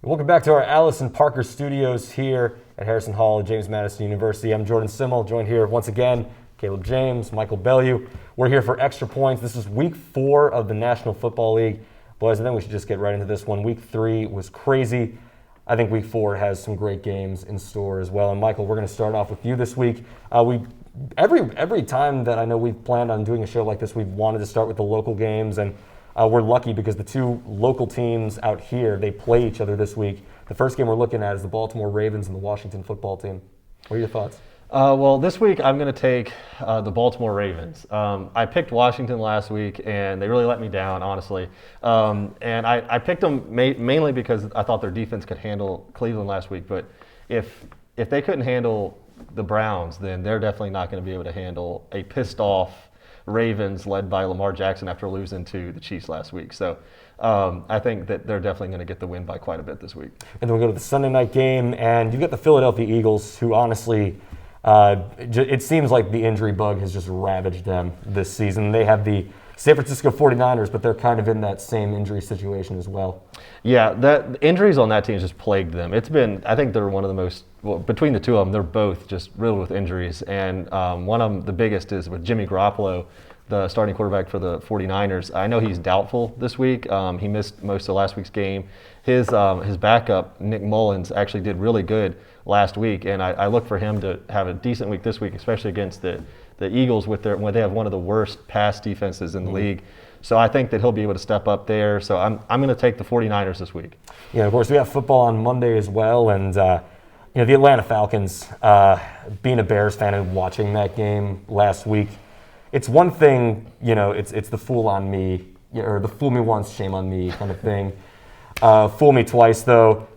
Welcome back to our Allison Parker studios here at Harrison Hall at James Madison University. I'm Jordan Simal, joined here once again, Kaleb James, Michael Bellu. We're here for Extra Points. This is week 4 of the National Football League. Boys, I think we should just get right into this one. Week 3 was crazy. I think week 4 has some great games in store as well. And Michael, we're going to start off with you this week. Every time that I know we've planned on doing a show like this, we've wanted to start with the local games, and we're lucky because the two local teams out here, they play each other this week. The first game we're looking at is the Baltimore Ravens and the Washington football team. What are your thoughts? Well, this week I'm going to take the Baltimore Ravens. I picked Washington last week, and they really let me down, honestly. And I picked them mainly because I thought their defense could handle Cleveland last week. But if they couldn't handle the Browns, then they're definitely not going to be able to handle a pissed-off Ravens led by Lamar Jackson after losing to the Chiefs last week. So I think that they're definitely going to get the win by quite a bit this week. And then we go to the Sunday night game, and you got the Philadelphia Eagles, who honestly, it seems like the injury bug has just ravaged them this season. They have the San Francisco 49ers, but they're kind of in that same injury situation as well. Yeah, the injuries on that team has just plagued them. It's been, I think they're one of the most, well, between the two of them, they're both just riddled with injuries. And one of them, the biggest, is with Jimmy Garoppolo, the starting quarterback for the 49ers. I know he's doubtful this week. He missed most of last week's game. His backup, Nick Mullens, actually did really good last week, and I look for him to have a decent week this week, especially against the Eagles when they have one of the worst pass defenses in the league. So I think that he'll be able to step up there. So I'm going to take the 49ers this week. Yeah, of course, we have football on Monday as well, and the Atlanta Falcons, being a Bears fan and watching that game last week, it's one thing, it's the fool on me, or the fool me once, shame on me kind of thing. Fool me twice, though.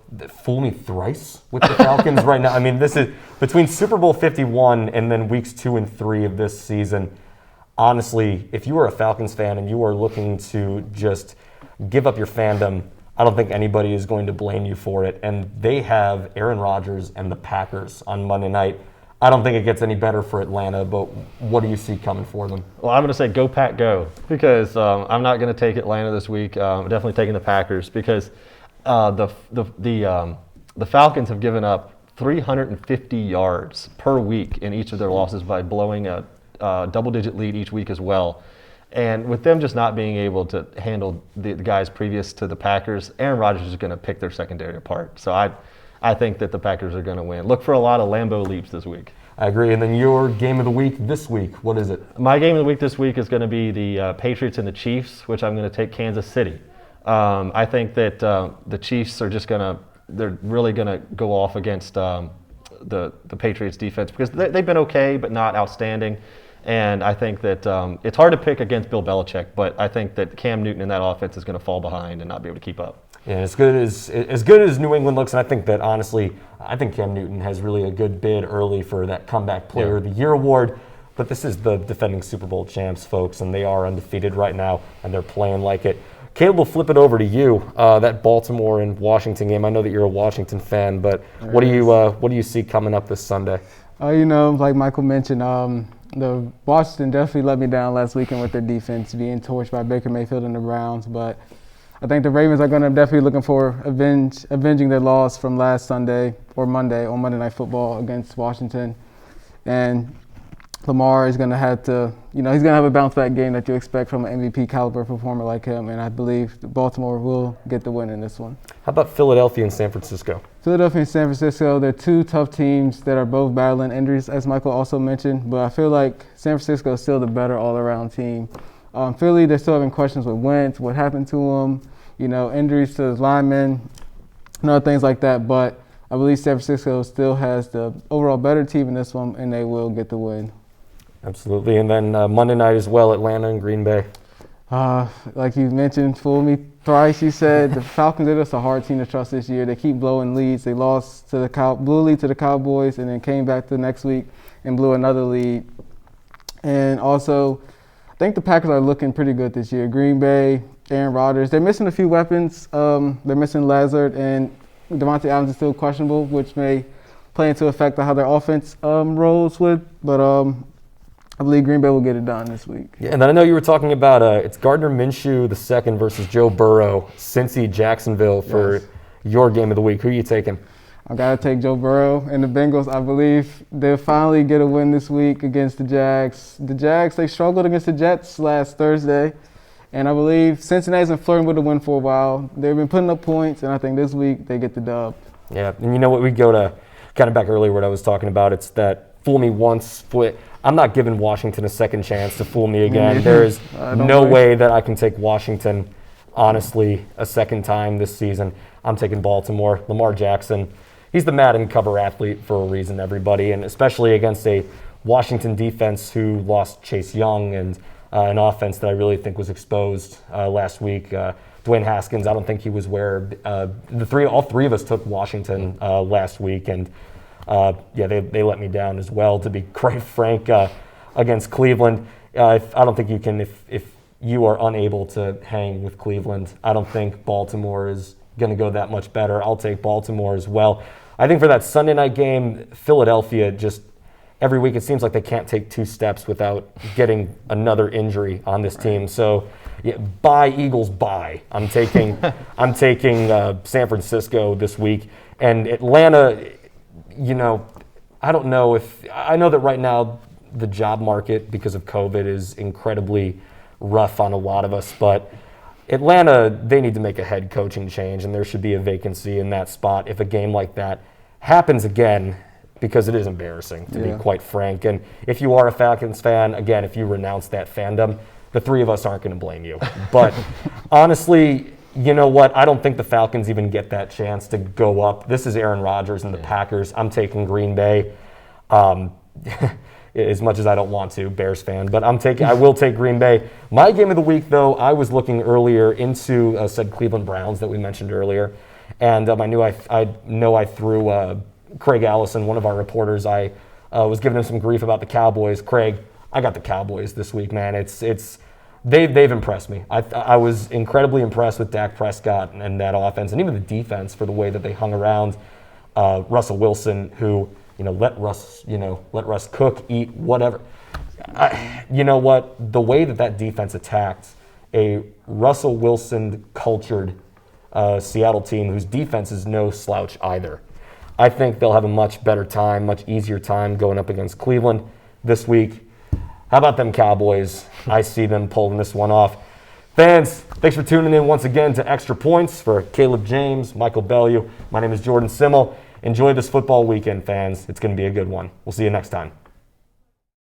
Fool me thrice with the Falcons right now. I mean, this is between Super Bowl 51 and then weeks 2 and 3 of this season. Honestly, if you are a Falcons fan and you are looking to just give up your fandom, I don't think anybody is going to blame you for it. And they have Aaron Rodgers and the Packers on Monday night. I don't think it gets any better for Atlanta, but what do you see coming for them? Well, I'm going to say go Pack go, because I'm not going to take Atlanta this week. I'm definitely taking the Packers because the Falcons have given up 350 yards per week in each of their losses by blowing a double-digit lead each week as well. And with them just not being able to handle the guys previous to the Packers, Aaron Rodgers is going to pick their secondary apart. So I think that the Packers are going to win. Look for a lot of Lambeau leaps this week. I agree. And then your game of the week this week, what is it? My game of the week this week is going to be the Patriots and the Chiefs, which I'm going to take Kansas City. I think that the Chiefs are they're really going to go off against the Patriots defense because they've been okay, but not outstanding. And I think that it's hard to pick against Bill Belichick, but I think that Cam Newton in that offense is going to fall behind and not be able to keep up. Yeah, as good as New England looks, and I think that honestly, I think Cam Newton has really a good bid early for that Comeback Player of the Year award. But this is the defending Super Bowl champs, folks, and they are undefeated right now, and they're playing like it. Caleb, we'll flip it over to you. That Baltimore and Washington game. I know that you're a Washington fan, but what do you see coming up this Sunday? Like Michael mentioned, the Washington definitely let me down last weekend with their defense being torched by Baker Mayfield and the Browns, but I think the Ravens are going to definitely looking for avenging their loss from last Sunday or Monday on Monday Night Football against Washington. And Lamar is going to have to, he's going to have a bounce-back game that you expect from an MVP caliber performer like him, and I believe Baltimore will get the win in this one. How about Philadelphia and San Francisco? Philadelphia and San Francisco, they're two tough teams that are both battling injuries, as Michael also mentioned, but I feel like San Francisco is still the better all-around team. Philly, they're still having questions with Wentz, what happened to him, injuries to his linemen, and other things like that, but I believe San Francisco still has the overall better team in this one, and they will get the win. Absolutely. And then Monday night as well, Atlanta and Green Bay. Like you mentioned, fool me thrice, you said. The Falcons are just a hard team to trust this year. They keep blowing leads. They lost to blew a lead to the Cowboys and then came back the next week and blew another lead. And also, I think the Packers are looking pretty good this year. Green Bay, Aaron Rodgers. They're missing a few weapons. They're missing Lazard, and Devontae Adams is still questionable, which may play into effect on how their offense rolls with. But I believe Green Bay will get it done this week. Yeah, and then I know you were talking about it's Gardner Minshew II versus Joe Burrow, Cincy, Jacksonville for your game of the week. Who are you taking? I got to take Joe Burrow and the Bengals. I believe they'll finally get a win this week against the Jags. The Jags, they struggled against the Jets last Thursday. And I believe Cincinnati's been flirting with a win for a while. They've been putting up points, and I think this week they get the dub. Yeah, and you know what? We go to kind of back earlier what I was talking about. It's that fool me once. I'm not giving Washington a second chance to fool me again. There is no way that I can take Washington, honestly, a second time this season. I'm taking Baltimore. Lamar Jackson, he's the Madden cover athlete for a reason, everybody, and especially against a Washington defense who lost Chase Young and an offense that I really think was exposed last week. Dwayne Haskins, I don't think he was where all three of us took Washington last week, and they let me down as well, to be quite frank, against Cleveland. I don't think you can, if you are unable to hang with Cleveland, I don't think Baltimore is going to go that much better. I'll take Baltimore as well. I think for that Sunday night game, Philadelphia just every week it seems like they can't take two steps without getting another injury on this team. So, bye Eagles, bye. I'm taking San Francisco this week, and Atlanta. I don't know I know that right now the job market because of COVID is incredibly rough on a lot of us, but Atlanta, they need to make a head coaching change, and there should be a vacancy in that spot if a game like that happens again, because it is embarrassing, to be quite frank. And if you are a Falcons fan, again, if you renounce that fandom, the three of us aren't going to blame you. But honestly, you know what? I don't think the Falcons even get that chance to go up. This is Aaron Rodgers and the Packers. I'm taking Green Bay. As much as I don't want to, Bears fan, but I will take Green Bay. My game of the week, though, I was looking earlier into said Cleveland Browns that we mentioned earlier, and I know I threw Craig Allison, one of our reporters. I was giving him some grief about the Cowboys. Craig, I got the Cowboys this week, man. They've impressed me. I was incredibly impressed with Dak Prescott and that offense, and even the defense for the way that they hung around Russell Wilson, who let Russ cook, eat, whatever. You know what? The way that defense attacked a Russell Wilson cultured Seattle team whose defense is no slouch either. I think they'll have a much better time, much easier time going up against Cleveland this week. How about them Cowboys? I see them pulling this one off. Fans, thanks for tuning in once again to Extra Points. For Kaleb James, Michael Bellu, my name is Jordan Simal. Enjoy this football weekend, fans. It's going to be a good one. We'll see you next time.